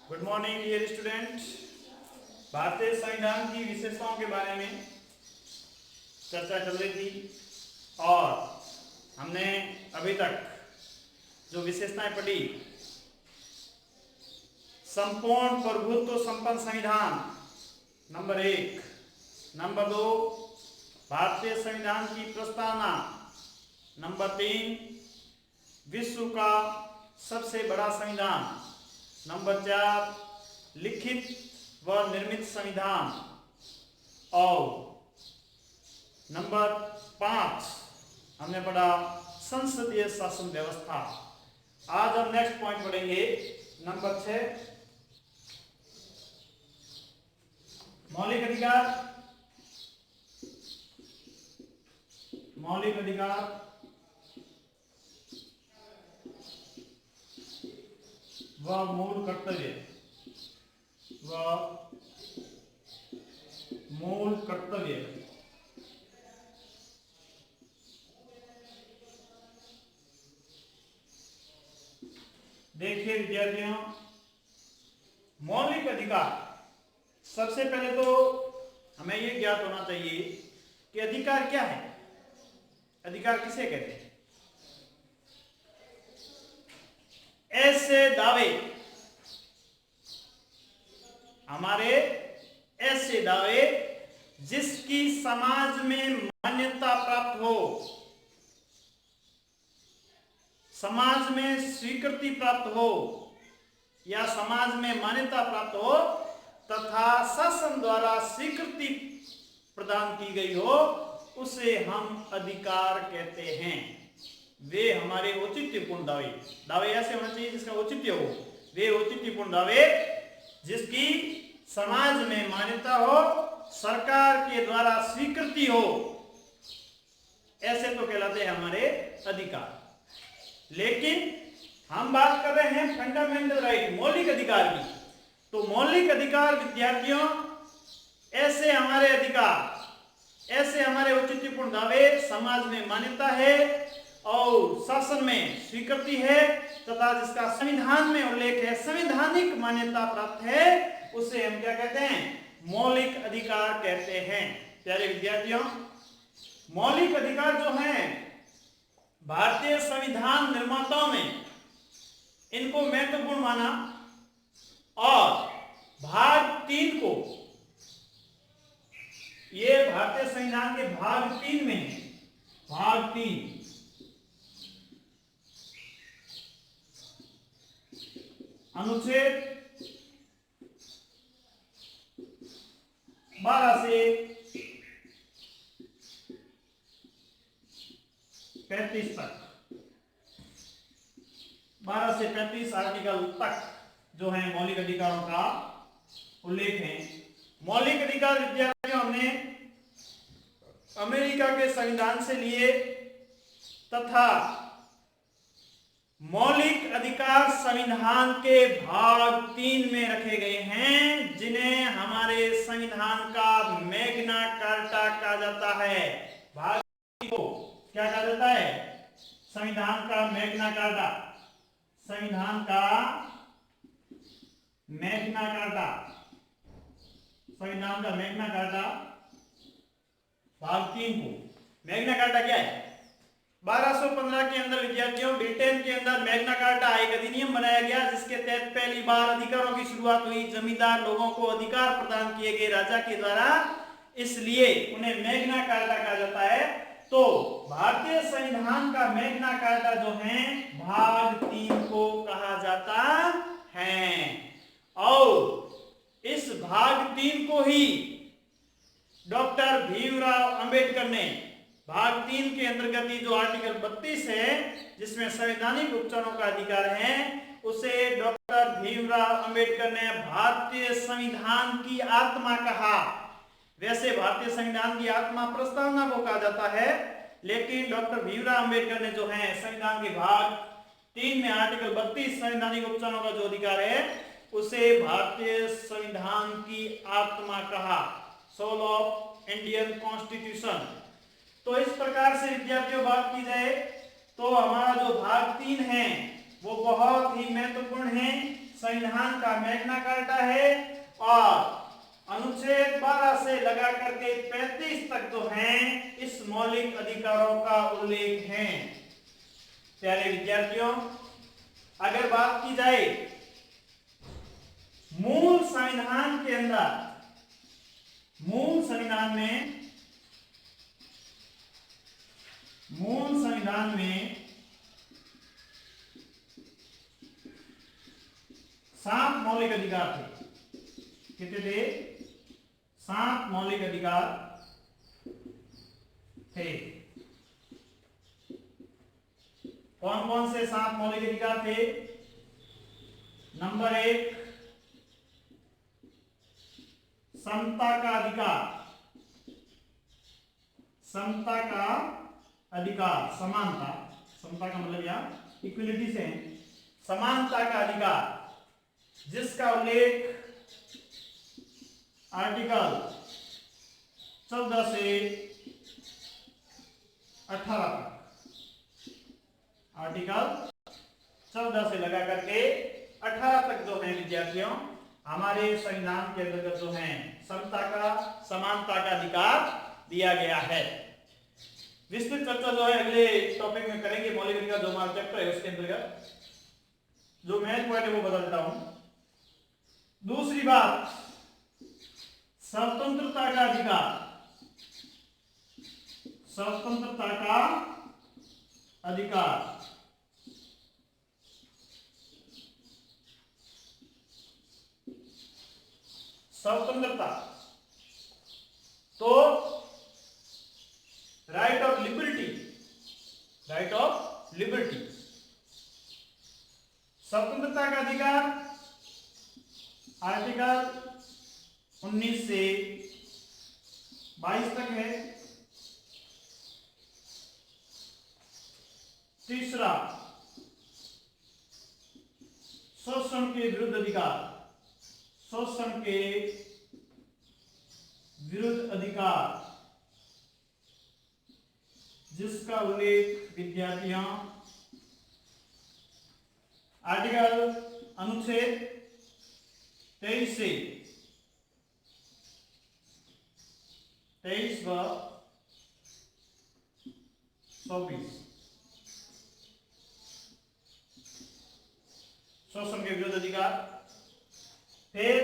Good morning dear student. भारतीय संविधान की विशेषताओं के बारे में चर्चा चल रही थी और हमने अभी तक जो विशेषताएं पढ़ी, संपूर्ण प्रभुत्व संपन्न संविधान नंबर 1, नंबर 2 भारतीय संविधान की प्रस्तावना, नंबर 3 विश्व का सबसे बड़ा संविधान, नंबर 4 लिखित व निर्मित संविधान और नंबर 5 हमने पढ़ा संसदीय शासन व्यवस्था। आज हम नेक्स्ट पॉइंट पढ़ेंगे नंबर 6 मौलिक अधिकार। मौलिक अधिकार व मूल कर्तव्य देखिए विद्यार्थियों, मौलिक अधिकार, सबसे पहले तो हमें यह ज्ञात होना चाहिए कि अधिकार क्या है। अधिकार किसे कहते हैं? ऐसे दावे, हमारे ऐसे दावे जिसकी समाज में मान्यता प्राप्त हो, समाज में स्वीकृति प्राप्त हो या समाज में मान्यता प्राप्त हो तथा शासन द्वारा स्वीकृति प्रदान की गई हो, उसे हम अधिकार कहते हैं। वे हमारे औचित्यपूर्ण दावे ऐसे होना चाहिए जिसका औचित्य हो। वे औचित्यपूर्ण दावे जिसकी समाज में मान्यता हो, सरकार के द्वारा स्वीकृति हो, ऐसे तो कहलाते हैं हमारे अधिकार। लेकिन हम बात कर रहे हैं फंडामेंटल राइट, मौलिक अधिकार की। तो मौलिक अधिकार विद्यार्थियों, ऐसे हमारे अधिकार, ऐसे हमारे औचित्यपूर्ण दावे समाज में मान्यता है और शासन में स्वीकृति है तथा जिसका संविधान में उल्लेख है, संवैधानिक मान्यता प्राप्त है, उसे हम क्या कहते हैं? मौलिक अधिकार कहते हैं। प्यारे विद्यार्थियों, मौलिक अधिकार जो हैं, भारतीय संविधान निर्माताओं ने इनको महत्वपूर्ण माना और भाग 3 को, ये भारतीय संविधान के भाग 3 में है। भाग 3 अनुच्छेद 12 से 35 तक, 12 से 35 आर्टिकल तक जो है मौलिक अधिकारों का उल्लेख है। मौलिक अधिकार विद्यार्थियों हमने अमेरिका के संविधान से लिए तथा मौलिक अधिकार संविधान के भाग 3 में रखे गए हैं, जिन्हें हमारे संविधान का मैग्ना कार्टा कहा जाता है। भाग 3 को क्या कहा जाता है? संविधान का मैग्ना कार्टा। संविधान का मैग्ना कार्टा, संविधान का मैग्ना कार्टा भाग 3 को। मैग्ना कार्टा क्या है? 1215 के अंदर विद्यार्थियों, ब्रिटेन के अंदर मैग्ना कार्टा एक अधिनियम बनाया गया जिसके तहत पहली बार अधिकारों की शुरुआत हुई। जमींदार लोगों को अधिकार प्रदान किए गए राजा के द्वारा, इसलिए उन्हें मैग्ना कार्टा कहा जाता है। तो भारतीय संविधान का मैग्ना कार्टा जो है भाग 3 को कहा जाता है और इस भाग 3 को ही डॉक्टर भीमराव अंबेडकर ने भाग 3 के अंतर्गत ही जो आर्टिकल 32 है जिसमें संवैधानिक उपचारों का अधिकार है, उसे डॉक्टर भीमराव अंबेडकर ने भारतीय संविधान की आत्मा कहा। वैसे भारतीय संविधान की आत्मा प्रस्तावना को कहा जाता है, लेकिन डॉक्टर भीमराव अंबेडकर ने जो है संविधान के भाग 3 में आर्टिकल 32 संवैधानिक उपचारों का जो अधिकार है, उसे भारतीय संविधान की आत्मा कहा, सोल ऑफ इंडियन कॉन्स्टिट्यूशन। तो इस प्रकार से विद्यार्थियों बात की जाए तो हमारा जो भाग 3 है वो बहुत ही महत्वपूर्ण है। संविधान का मैग्ना कार्टा है और अनुच्छेद 12 से लगा करके 35 तक जो हैं इस मौलिक अधिकारों का उल्लेख है। प्यारे विद्यार्थियों, अगर बात की जाए मूल संविधान के अंदर, मूल संविधान में 7 मौलिक अधिकार थे। कितने थे? 7 मौलिक अधिकार थे। कौन कौन से 7 मौलिक अधिकार थे? नंबर 1, समता का अधिकार। समता का अधिकार, समानता, समता का मतलब यहां इक्वलिटी से है, समानता का अधिकार, जिसका उल्लेख आर्टिकल 14 से 18 तक, आर्टिकल 14 से लगा करके 18 तक जो है विद्यार्थियों हमारे संविधान के अंतर्गत जो है समता का, समानता का अधिकार दिया गया है। विस्तृत चर्चा जो है अगले टॉपिक में करेंगे। मौलिक अधिकार जो हमारा चैप्टर है उसके अंतर्गत जो मेन पॉइंट है वो बता देता हूं। दूसरी बात, स्वतंत्रता का अधिकार। स्वतंत्रता का अधिकार, स्वतंत्रता तो right of liberty, right of liberty, स्वतंत्रता का अधिकार आर्टिकल 19 से 22 तक है। तीसरा, शोषण के विरुद्ध अधिकार। शोषण के विरुद्ध अधिकार, जिसका उल्लेख विद्यार्थियों आर्टिकल अनुच्छेद 23 से 23 व 24, शोषण के विरुद्ध अधिकार। फिर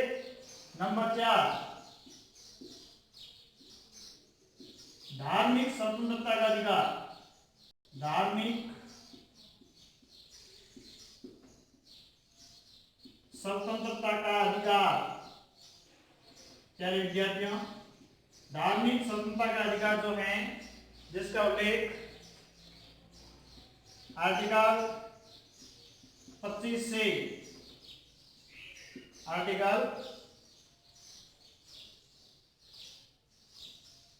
नंबर 4, धार्मिक स्वतंत्रता का अधिकार। धार्मिक स्वतंत्रता का अधिकार, प्यारे विद्यार्थियों, धार्मिक स्वतंत्रता का अधिकार जो है जिसका उल्लेख आर्टिकल 25 से आर्टिकल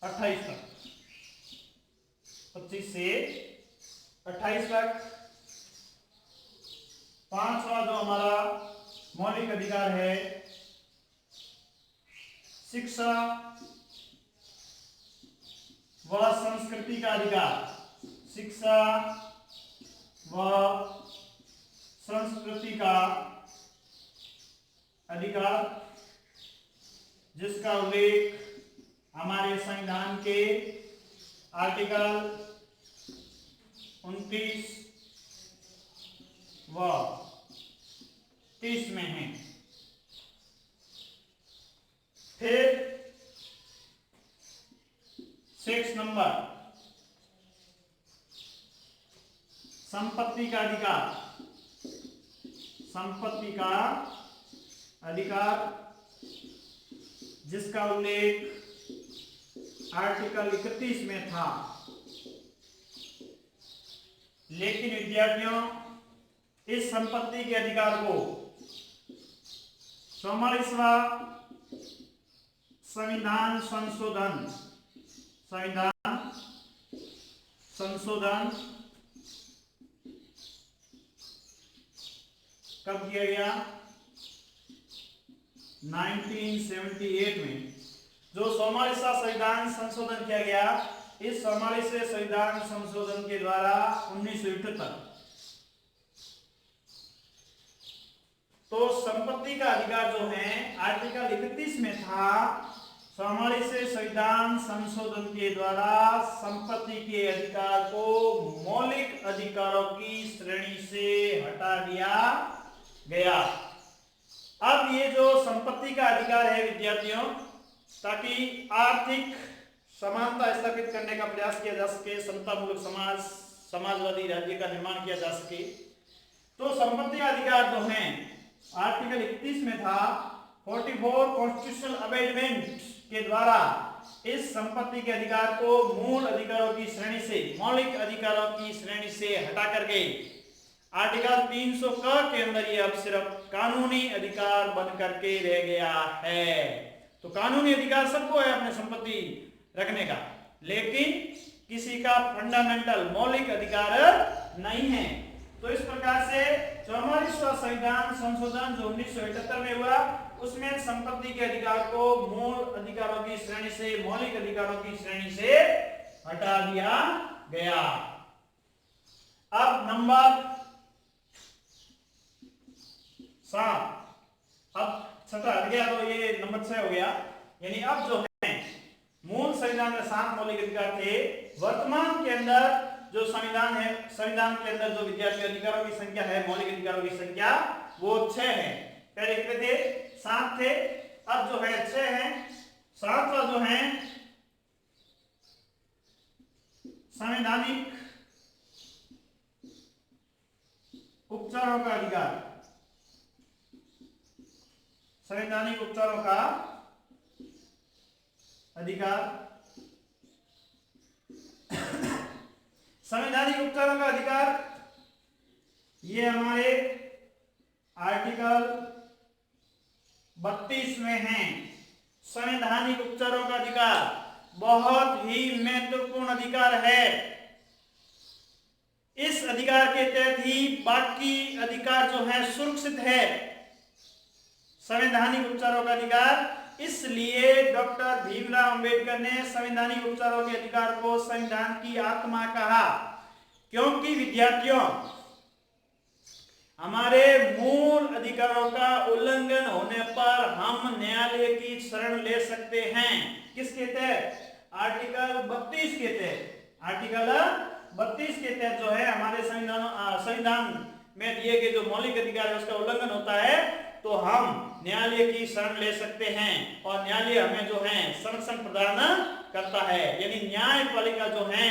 28 तक, 25 से 28 तक। पांचवा जो हमारा मौलिक अधिकार है, शिक्षा व संस्कृति का अधिकार। शिक्षा व संस्कृति का अधिकार, जिसका उल्लेख हमारे संविधान के आर्टिकल 29 व 30 में है। फिर 6 नंबर, संपत्ति का अधिकार। संपत्ति का अधिकार, जिसका उल्लेख आर्टिकल 31 में था। लेकिन विद्यार्थियों, इस संपत्ति के अधिकार को 44वां संविधान संशोधन कब किया गया? 1978 में जो 44वां संविधान संशोधन किया गया। इस 44वें संविधान संशोधन के द्वारा 1978 तो संपत्ति का अधिकार जो है आर्टिकल 31 में था, 44वें संविधान संशोधन के द्वारा संपत्ति के अधिकार को मौलिक अधिकारों की श्रेणी से हटा दिया गया। अब ये जो संपत्ति का अधिकार है विद्यार्थियों, ताकि आर्थिक समानता स्थापित करने का प्रयास किया जा सके, समतामूलक समाजवादी राज्य का निर्माण किया जा सके, तो संपत्ति का अधिकार जो है आर्टिकल 31 में था, 44 कॉन्स्टिट्यूशनल अमेंडमेंट के द्वारा इस संपत्ति के अधिकार को मूल अधिकारों की श्रेणी से, मौलिक अधिकारों की श्रेणी से हटा करके आर्टिकल 300 के अंदर ये अब सिर्फ कानूनी अधिकार बन करके रह गया है। तो कानूनी अधिकार सबको है अपने संपत्ति रखने का, लेकिन किसी का फंडामेंटल मौलिक अधिकार नहीं है। तो इस प्रकार से 44वां संविधान संशोधन जो 1978 में हुआ, उसमें संपत्ति के अधिकार को मूल अधिकारों की श्रेणी से, मौलिक अधिकारों की श्रेणी से हटा दिया गया। अब नंबर 7, अब 6 हट गया तो ये नंबर 6 हो गया। यानी अब जो है मूल संविधान में 7 मौलिक अधिकार थे, वर्तमान के अंदर जो संविधान है, संविधान के अंदर जो विद्यार्थी अधिकारों की संख्या है, मौलिक अधिकारों की संख्या वो 6 है। पहले कितने थे? 7 थे, अब जो है 6 है। 7वां जो है संवैधानिक उपचारों का अधिकार, संवैधानिक उपचारों का अधिकार। संवैधानिक उपचारों का अधिकार ये हमारे आर्टिकल 32 में है। संवैधानिक उपचारों का अधिकार बहुत ही महत्वपूर्ण अधिकार है। इस अधिकार के तहत ही बाकी अधिकार जो है सुरक्षित है। संवैधानिक उपचारों का अधिकार, इसलिए डॉक्टर भीमराव अंबेडकर ने संवैधानिक उपचारों के अधिकार को संविधान की आत्मा कहा, क्योंकि विद्यार्थियों हमारे मूल अधिकारों का उल्लंघन होने पर हम न्यायालय की शरण ले सकते हैं। किसके तहत? आर्टिकल 32 के तहत। आर्टिकल 32 के तहत जो है हमारे संविधान में दिए गए जो मौलिक अधिकार है उसका उल्लंघन होता है तो हम न्यायालय की शरण ले सकते हैं, और न्यायालय हमें जो है संरक्षण प्रदान करता है। यानी न्यायपालिका जो है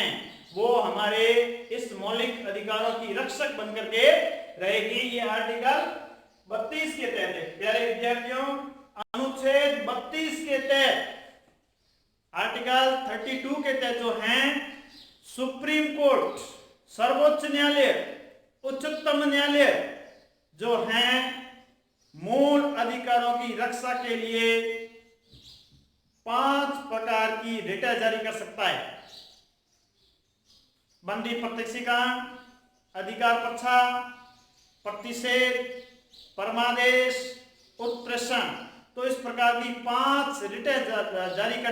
वो हमारे इस मौलिक अधिकारों की रक्षक बनकर के रहेगी। ये आर्टिकल 32 के तहत है। प्यारे विद्यार्थियों, अनुच्छेद 32 के तहत, आर्टिकल 32 के तहत जो है सुप्रीम कोर्ट, सर्वोच्च न्यायालय, उच्चतम न्यायालय जो है मूल अधिकारों की रक्षा के लिए 5 प्रकार की रिटें जारी कर सकता है। बंदी प्रत्यक्षीकरण, अधिकार पक्षा, प्रतिषेध, परमादेश, उत्प्रेषण। तो इस प्रकार की 5 रिटें जारी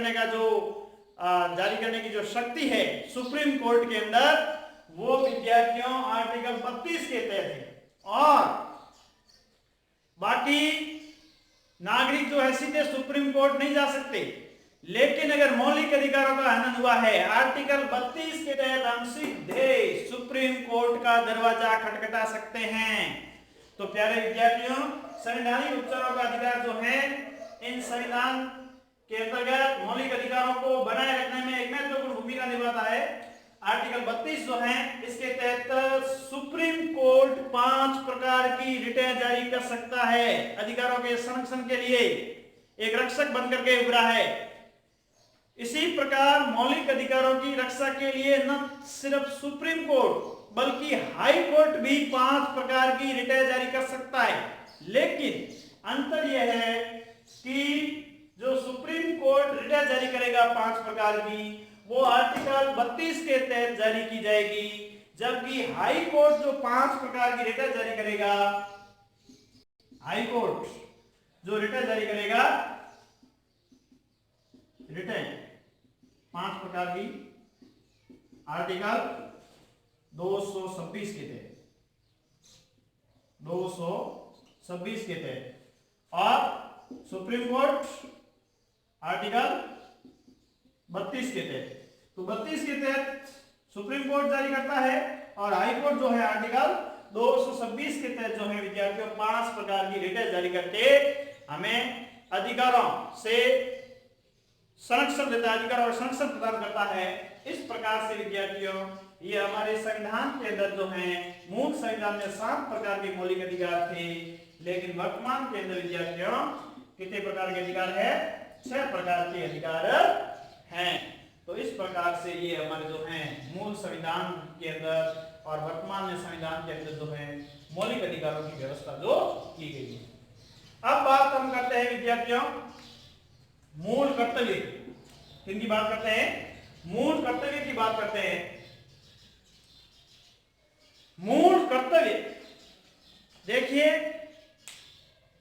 करने की जो शक्ति है सुप्रीम कोर्ट के अंदर, वो विद्यार्थियों आर्टिकल 32 के तहत है। और बाकी नागरिक जो है सीधे सुप्रीम कोर्ट नहीं जा सकते, लेकिन अगर मौलिक अधिकारों का हनन हुआ है आर्टिकल 32 के तहत हम सीधे सुप्रीम कोर्ट का दरवाजा खटखटा सकते हैं। तो प्यारे विद्यार्थियों, संवैधानिक उपचारों का अधिकार जो है इन संविधान के अंतर्गत मौलिक अधिकारों को बनाए रखने में एक महत्वपूर्ण भूमिका निभाता है। आर्टिकल 32 जो है इसके तहत सुप्रीम कोर्ट 5 प्रकार की रिटें जारी कर सकता है। अधिकारों के संरक्षण के लिए एक रक्षक बनकर के उभरा है। इसी प्रकार मौलिक अधिकारों की रक्षा के लिए न सिर्फ सुप्रीम कोर्ट बल्कि हाई कोर्ट भी 5 प्रकार की रिटें जारी कर सकता है। लेकिन अंतर यह है कि जो सुप्रीम कोर्ट रिटें जारी करेगा 5 प्रकार की, वो आर्टिकल 32 के तहत जारी की जाएगी, जबकि हाई कोर्ट जो 5 प्रकार की रिटें जारी करेगा, हाई कोर्ट जो रिटें जारी करेगा, रिटें 5 प्रकार की आर्टिकल 226 के तहत, 226 26 के तहत और सुप्रीम कोर्ट आर्टिकल 32 के तहत। तो 32 के तहत सुप्रीम कोर्ट जारी करता है और हाई कोर्ट जो है आर्टिकल 226 के तहत जो है विद्यार्थियों 5 प्रकार की रिटें जारी करके हमें अधिकारों से संरक्षण देता है, अधिकार और संरक्षण प्रदान करता है। इस प्रकार से विद्यार्थियों ये हमारे संविधान के अंदर जो है मूल संविधान में 7 प्रकार के मौलिक अधिकार थे, लेकिन वर्तमान के अंदर विद्यार्थियों कितने प्रकार के अधिकार है? 6 प्रकार के अधिकार हैं। तो इस प्रकार से ये हमारे जो है मूल संविधान के अंदर और वर्तमान में संविधान के अंदर जो है मौलिक अधिकारों की व्यवस्था जो की गई है। अब बात हम करते हैं विद्यार्थियों मूल कर्तव्य, किनकी बात करते हैं? मूल कर्तव्य की बात करते हैं। मूल कर्तव्य देखिए,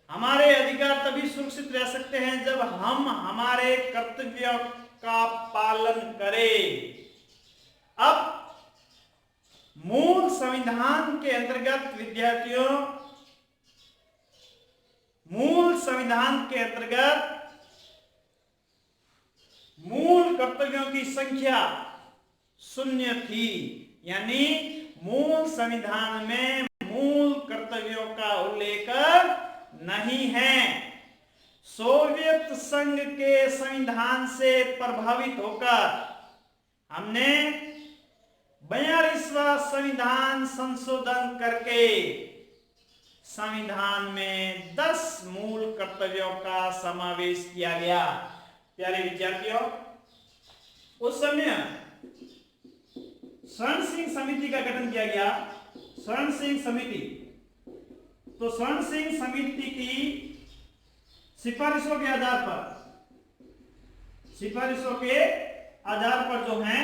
हमारे अधिकार तभी सुरक्षित रह सकते हैं जब हम हमारे कर्तव्यों का पालन करें। अब मूल संविधान के अंतर्गत विद्यार्थियों, मूल संविधान के अंतर्गत मूल कर्तव्यों की संख्या 0 थी, यानी मूल संविधान में मूल कर्तव्यों का उल्लेख नहीं है। सोवियत संघ के संविधान से प्रभावित होकर हमने 42वां संविधान संशोधन करके संविधान में 10 मूल कर्तव्यों का समावेश किया गया। प्यारे विद्यार्थियों, उस समय स्वर्ण सिंह समिति का गठन किया गया। स्वर्ण सिंह समिति, तो स्वर्ण सिंह समिति की सिफारिशों के आधार पर जो है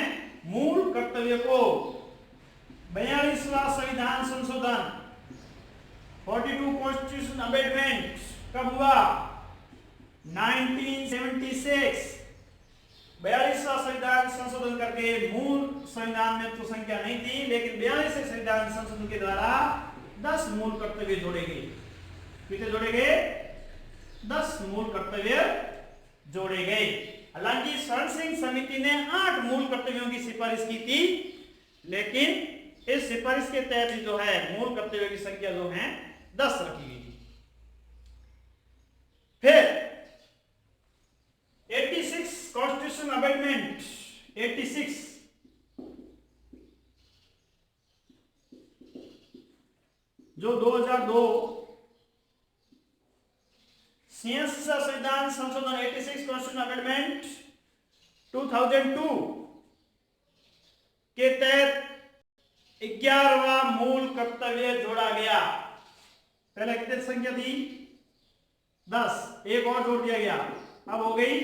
मूल कर्तव्य को 42वां संविधान संशोधन 42 कॉन्स्टिट्यूशन अमेंडमेंट कब हुआ? 1976। 42वां संविधान संशोधन करके मूल संविधान में तो संख्या नहीं थी, लेकिन 42वें संविधान संशोधन के द्वारा 10 मूल कर्तव्य जोड़े गए। कितने जोड़े गए? 10 मूल कर्तव्य जोड़े गए। हालांकि स्वर्ण सिंह समिति ने 8 मूल कर्तव्यों की सिफारिश की थी, लेकिन इस सिफारिश के तहत जो है मूल कर्तव्यों की संख्या जो है 10 रखी गई थी। फिर 86 कॉन्स्टिट्यूशन अमेंडमेंट 86 जो 2002 संविधान संशोधन 86 कॉन्स्टिट्यूशन अमेंडमेंट 2002 के तहत 11वां मूल कर्तव्य जोड़ा गया। पहले कितनी संख्या थी? 10, एक और जोड़ दिया गया, अब हो गई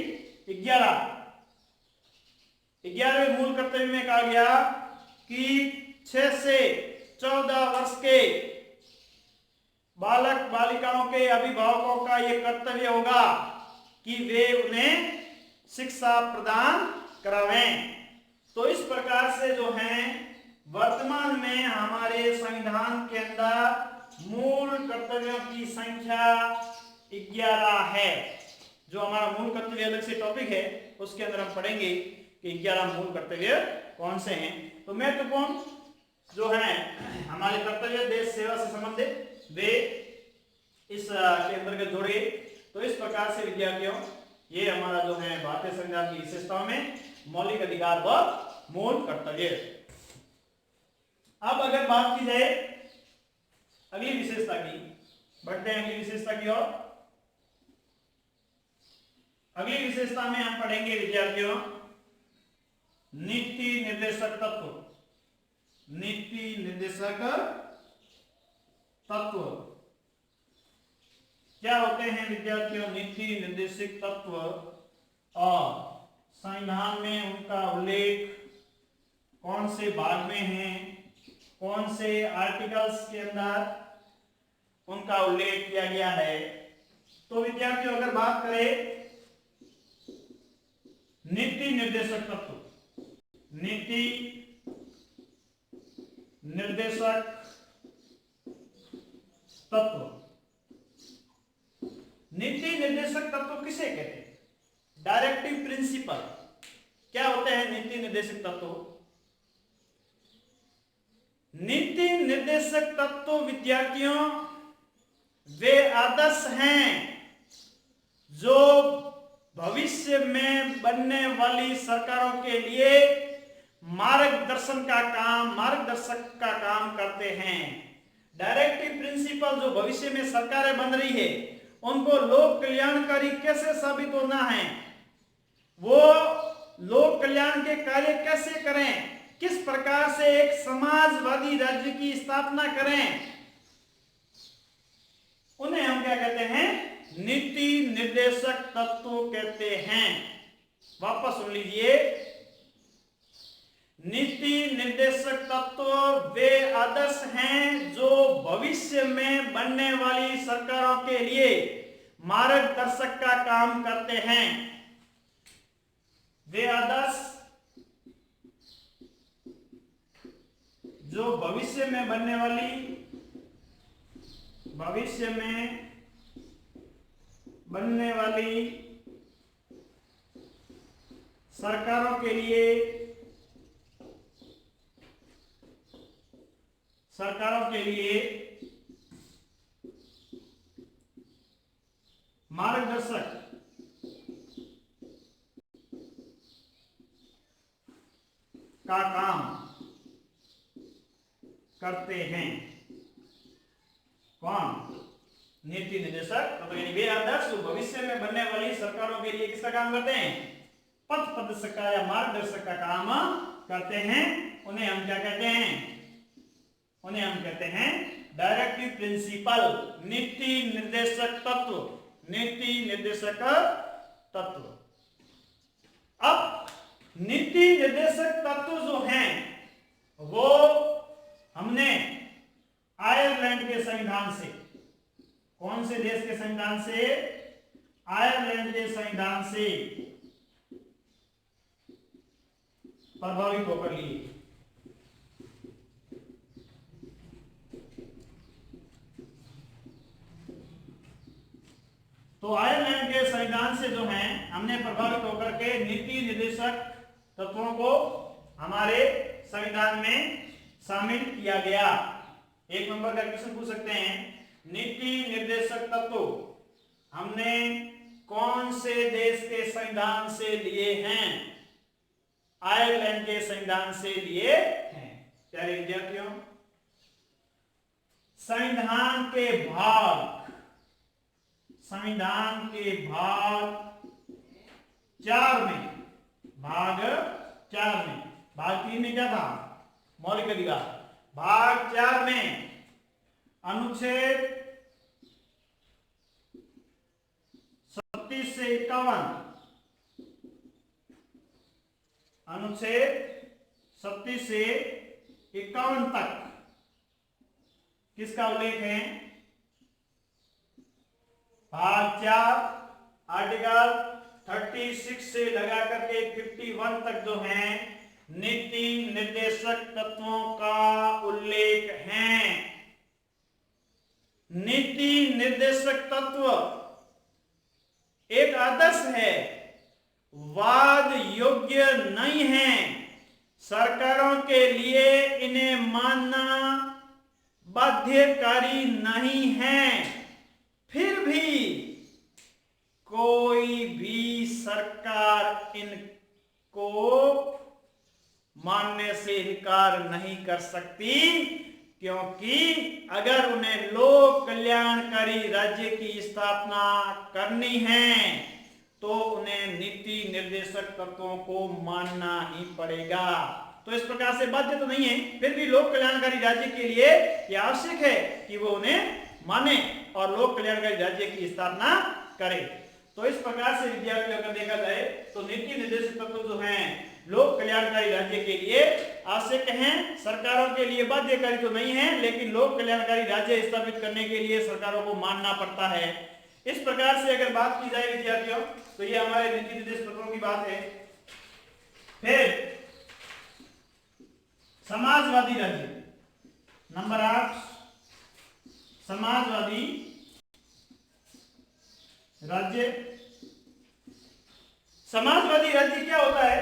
11। 11वें मूल कर्तव्य में कहा गया कि 6 से 14 वर्ष के बालक बालिकाओं के अभिभावकों का यह कर्तव्य होगा कि वे उन्हें शिक्षा प्रदान करावें। तो इस प्रकार से जो है वर्तमान में हमारे संविधान के अंदर मूल कर्तव्यों की संख्या 11 है। जो हमारा मूल कर्तव्य अलग से टॉपिक है, उसके अंदर हम पढ़ेंगे कि 11 मूल कर्तव्य कौन से हैं। तो महत्वपूर्ण जो है हमारे कर्तव्य देश सेवा से संबंधित वे इस के अंतर्गत जोड़े। तो इस प्रकार से विद्यार्थियों ये हमारा जो है भारतीय संविधान की विशेषताओं में मौलिक अधिकार व मूल कर्तव्य। अब अगर बात की जाए अगली विशेषता की, बढ़ते हैं अगली विशेषता की ओर। अगली विशेषता में हम पढ़ेंगे विद्यार्थियों नीति निर्देशक तत्व। नीति निर्देशक तत्व क्या होते हैं विद्यार्थियों? नीति निर्देशक तत्व और संविधान में उनका उल्लेख कौन से भाग में है, कौन से आर्टिकल्स के अंदर उनका उल्लेख किया गया है। तो विद्यार्थियों अगर बात करें नीति निर्देशक तत्व, नीति निर्देशक तत्व निर्देशक तत्व किसे कहते हैं? Directive principle. क्या होते हैं नीति निर्देशक तत्व? नीति निर्देशक तत्व विद्यार्थियों वे आदर्श हैं जो भविष्य में बनने वाली सरकारों के लिए मार्गदर्शक का काम करते हैं। डायरेक्टिव प्रिंसिपल जो भविष्य में सरकारें बन रही है उनको लोक कल्याणकारी कैसे साबित होना है, वो लोक कल्याण के कार्य कैसे करें, किस प्रकार से एक समाजवादी राज्य की स्थापना करें, उन्हें हम क्या कहते हैं? नीति निर्देशक तत्व कहते हैं। वापस सुन लीजिए, नीति निर्देशक तत्व वे आदर्श हैं जो भविष्य में बनने वाली सरकारों के लिए मार्गदर्शक का काम करते हैं। वे आदर्श जो भविष्य में बनने वाली सरकारों के लिए मार्गदर्शक का काम करते हैं। कौन? नीति निर्देशक तो वे आदर्श भविष्य में बनने वाली सरकारों के लिए किसका काम करते हैं? पथ प्रदर्शक का या मार्गदर्शक का काम करते हैं। उन्हें हम क्या कहते हैं? उन्हें हम कहते हैं डायरेक्टिव प्रिंसिपल, नीति निर्देशक तत्व। नीति निर्देशक तत्व। अब नीति निर्देशक तत्व जो हैं वो हमने आयरलैंड के संविधान से, कौन से देश के संविधान से? आयरलैंड के संविधान से प्रभावित होकर लिए। तो आयरलैंड के संविधान से जो हैं हमने प्रभावित होकर के नीति निर्देशक तत्वों को हमारे संविधान में शामिल किया गया। एक नंबर का क्वेश्चन पूछ सकते हैं, नीति निर्देशक तत्व हमने कौन से देश के संविधान से लिए हैं? आयरलैंड के संविधान से लिए हैं। प्यारे विद्यार्थियों, संविधान के भाग 4 में, भाग 3 में क्या था? मौलिक अधिकार। भाग 4 में अनुच्छेद 37 से 51, अनुच्छेद 37 से 51 तक किसका उल्लेख है? भाग 4 आर्टिकल 36 से लगा करके 51 तक जो है नीति निर्देशक तत्वों का उल्लेख है। नीति निर्देशक तत्व एक आदर्श है, वाद योग्य नहीं है। सरकारों के लिए इन्हें मानना बाध्यकारी नहीं है। फिर भी कोई भी सरकार इनको मानने से इनकार नहीं कर सकती, क्योंकि अगर उन्हें लोक कल्याणकारी राज्य की स्थापना करनी है तो उन्हें नीति निर्देशक तत्वों को मानना ही पड़ेगा। तो इस प्रकार से बाध्य तो नहीं है, फिर भी लोक कल्याणकारी राज्य के लिए यह आवश्यक है कि वो उन्हें माने और लोक कल्याणकारी राज्य की स्थापना करे। तो इस प्रकार से विद्यार्थियों अगर देखा जाए तो नीति निर्देशक तत्व जो हैं लोक कल्याणकारी राज्य के लिए आवश्यक हैं, सरकारों के लिए बाध्यकारी तो नहीं है, लेकिन लोक कल्याणकारी राज्य स्थापित करने के लिए सरकारों को मानना पड़ता है। इस प्रकार से अगर बात की जाए विद्यार्थियों तो ये हमारे नीति निर्देशक तत्वों की बात है। फिर समाजवादी राज्य, नंबर 8 समाजवादी राज्य। राज्य। समाजवादी राज्य क्या होता है?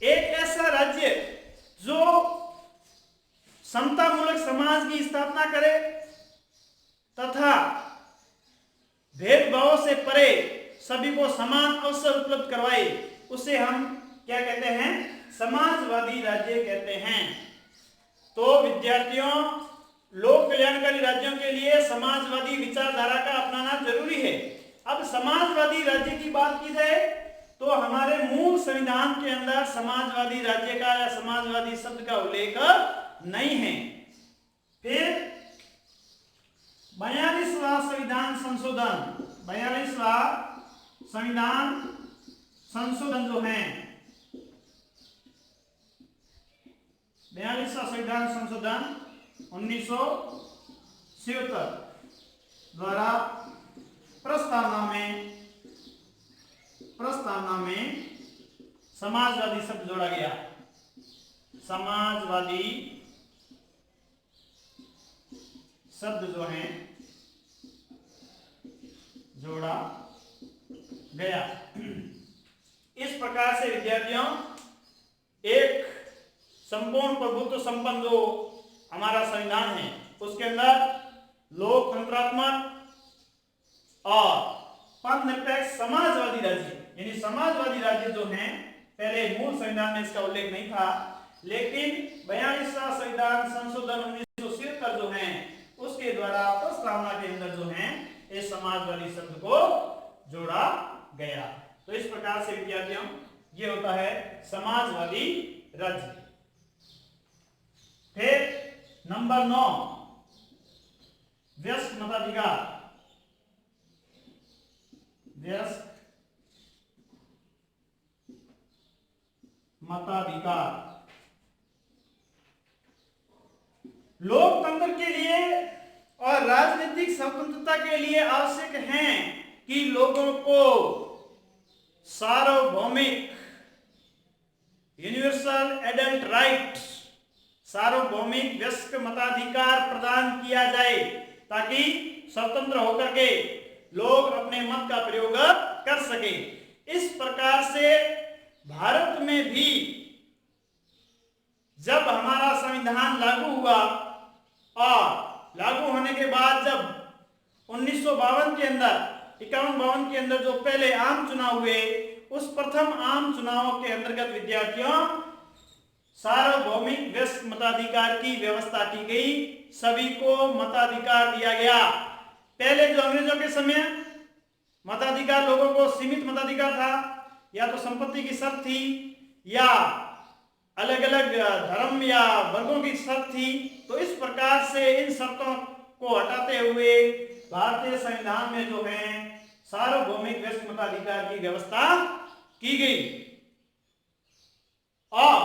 एक ऐसा राज्य जो समतामूलक समाज की स्थापना करे तथा भेदभाव से परे सभी को समान अवसर उपलब्ध करवाए, उसे हम क्या कहते हैं? समाजवादी राज्य कहते हैं। तो विद्यार्थियों, लोक कल्याणकारी राज्यों के लिए समाजवादी विचारधारा का अपनाना जरूरी है। अब समाजवादी राज्य की बात की जाए तो हमारे मूल संविधान के अंदर समाजवादी राज्य का या समाजवादी शब्द का उल्लेख नहीं है। फिर 42वां संविधान संशोधन, 42वां संविधान संशोधन जो है, 42वां संविधान संशोधन 1977 द्वारा प्रस्तावना में समाजवादी शब्द जोड़ा गया। समाजवादी शब्द जो है जोड़ा गया। इस प्रकार से विद्यार्थियों, एक संपूर्ण प्रभुत्व संपन्न जो हमारा संविधान है उसके अंदर लोकतंत्रात्मक और पंथनिरपेक्ष समाजवादी राज्य, यानी समाजवादी राज्य जो हैं, पहले मूल संविधान में इसका उल्लेख नहीं था, लेकिन 42वां संविधान संशोधन 1977 जो है उसके द्वारा प्रस्तावना के अंदर जो है इस समाजवादी शब्द को जोड़ा गया। तो इस प्रकार से विद्यार्थियों ये होता है समाजवादी राज्य। फिर नंबर 9, वयस्क मताधिकार। वयस्क मताधिकार लोकतंत्र के लिए और राजनीतिक स्वतंत्रता के लिए आवश्यक हैं कि लोगों को सार्वभौमिक यूनिवर्सल एडल्ट राइट, सार्वभौमिक वयस्क मताधिकार प्रदान किया जाए ताकि स्वतंत्र होकर के लोग अपने मत का प्रयोग कर सके। इस प्रकार से भारत में भी जब हमारा संविधान लागू हुआ और लागू होने के बाद जब 1952 के अंदर 51-52 के अंदर जो पहले आम चुनाव हुए, उस प्रथम आम चुनाव के अंतर्गत विद्यार्थियों सार्वभौमिक वयस्क मताधिकार की व्यवस्था की गई, सभी को मताधिकार दिया गया। पहले जो अंग्रेजों के समय मताधिकार लोगों को सीमित मताधिकार था, या तो संपत्ति की शर्त थी या अलग अलग धर्म या वर्गों की शर्त थी। तो इस प्रकार से इन शर्तों को हटाते हुए भारतीय संविधान में जो है सार्वभौमिक वयस्क मताधिकार की व्यवस्था की गई। और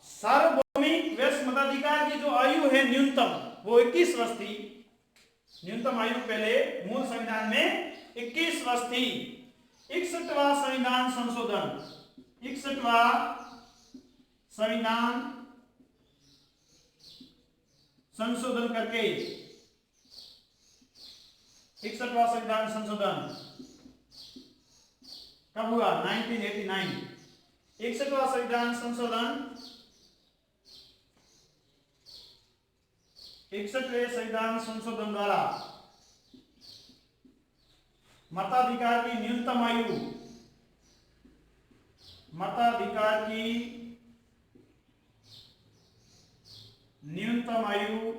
सार्वभौमिक वयस्क मताधिकार की जो आयु है न्यूनतम, वो 21 वर्ष थी। न्यूनतम आयु पहले मूल संविधान में 21 वर्ष थी। 61वां संविधान संशोधन, 61वां संविधान संशोधन करके 61वां संविधान संशोधन कब हुआ? 1989। 61वां संविधान संशोधन 61वें संविधान संशोधन द्वारा मताधिकार की न्यूनतम आयु, मताधिकार की न्यूनतम आयु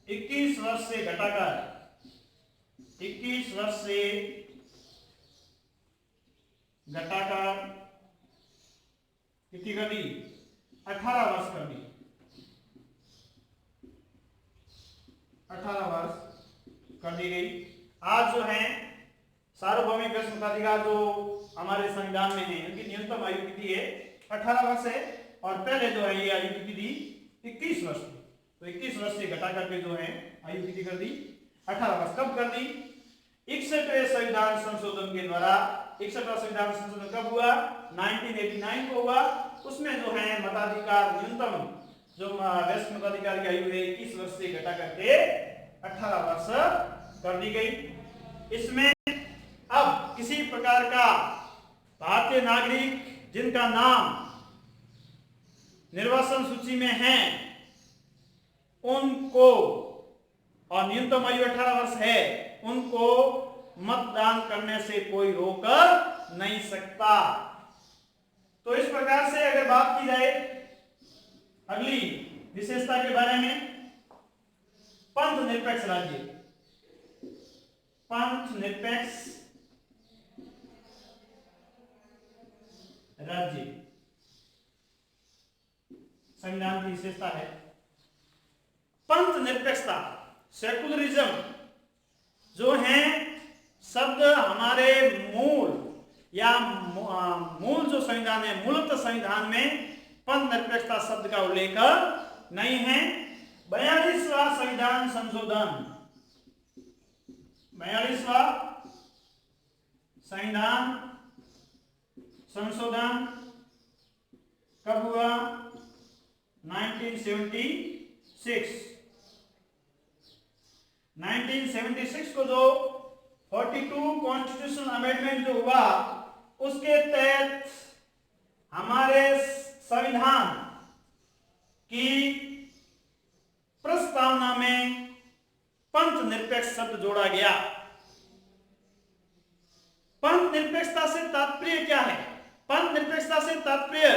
21 वर्ष से घटाकर 21 वर्ष से घटाकर कितनी कर दी? 18 वर्ष कर दी। 18 वर्ष कर दी गई। आज जो है सार्वभौमिक वयस्क मताधिकार जो हमारे संविधान में है, उनकी न्यूनतम आयु कितनी है? 18 वर्ष है। और पहले जो है ये आयु कितनी थी? 21 वर्ष थी। तो 21 वर्ष से घटा करके जो है आयु कितनी कर दी? 18 वर्ष। कब कर दी? 61वें संविधान संशोधन के द्वारा। 61वां संविधान संशोधन कब हुआ? 1989 को हुआ। उसमें जो है मताधिकार न्यूनतम जो वरिष्ठ मताधिकार की आयु है 21 वर्ष से घटा करके 18 वर्ष कर दी गई। इसमें अब किसी प्रकार का भारतीय नागरिक जिनका नाम निर्वाचन सूची में है उनको, और न्यूनतम आयु 18 वर्ष है, उनको मतदान करने से कोई रोक नहीं सकता। तो इस प्रकार से अगर बात की जाए अगली विशेषता के बारे में, पंथ निरपेक्ष राज्य। पंथ निरपेक्ष राज्य संविधान की विशेषता है। पंथ निरपेक्षता, सेकुलरिज्म जो है शब्द हमारे मूल या मूल जो संविधान है, मूलतः संविधान में पंथ निरपेक्षता शब्द का उल्लेख नहीं है। 42वां संविधान संशोधन, 42वां संविधान संशोधन कब हुआ? 1976 को जो 42 कॉन्स्टिट्यूशनल अमेंडमेंट जो हुआ उसके तहत हमारे संविधान की प्रस्तावना में पंथ निरपेक्ष शब्द जोड़ा गया। पंथ निरपेक्षता से तात्पर्य क्या है? पंथ निरपेक्षता से तात्पर्य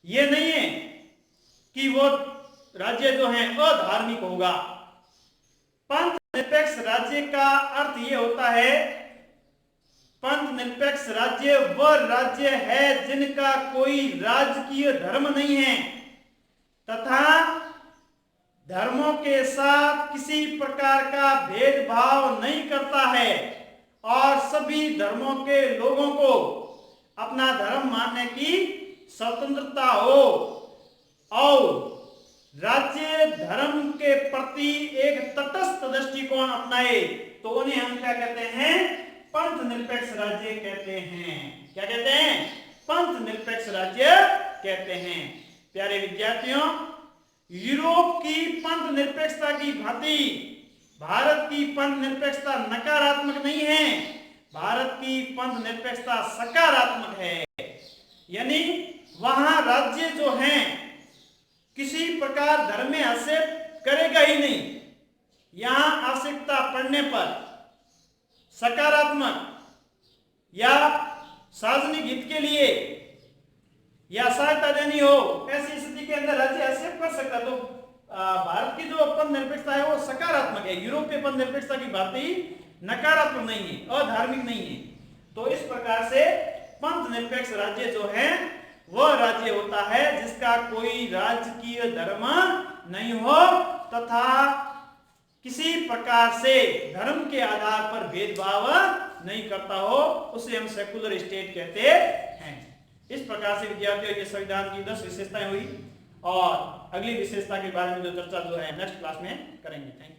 यह नहीं है कि वो राज्य जो है अधार्मिक होगा। पंथ निरपेक्ष राज्य का अर्थ यह होता है, पंथ निरपेक्ष राज्य वह राज्य है जिनका कोई राजकीय धर्म नहीं है तथा धर्मों के साथ किसी प्रकार का भेदभाव नहीं करता है और सभी धर्मों के लोगों को अपना धर्म मानने की स्वतंत्रता हो और राज्य धर्म के प्रति एक तटस्थ दृष्टिकोण अपनाए, तो उन्हें हम क्या कहते हैं? पंथ निरपेक्ष राज्य कहते हैं। क्या कहते हैं? पंथ निरपेक्ष राज्य कहते हैं। प्यारे विद्यार्थियों, यूरोप की पंथ निरपेक्षता की भांति भारत की पंथ निरपेक्षता नकारात्मक नहीं है, भारत की पंथ निरपेक्षता सकारात्मक है। यानी वहां राज्य जो हैं किसी प्रकार धर्म में हस्तक्षेप करेगा ही नहीं। यहां आवश्यकता पड़ने पर सकारात्मक या सार्वजनिक हित के लिए या सहायता देनी हो, ऐसी स्थिति के अंदर राज्य हस्तक्षेप कर सकता। तो भारत की जो पंथ निरपेक्षता है वो सकारात्मक है, यूरोपीय पंथ निरपेक्षता की भांति नकारात्मक नहीं है, अधार्मिक नहीं है। तो इस प्रकार से पंथ निरपेक्ष राज्य जो है वह राज्य होता है जिसका कोई राजकीय धर्म नहीं हो तथा किसी प्रकार से धर्म के आधार पर भेदभाव नहीं करता हो, उसे हम सेकुलर स्टेट कहते हैं। इस प्रकार से विद्यार्थियों ये संविधान की 10 विशेषताएं हुई और अगली विशेषता के बारे में जो चर्चा जो है नेक्स्ट क्लास में करेंगे। Thank you.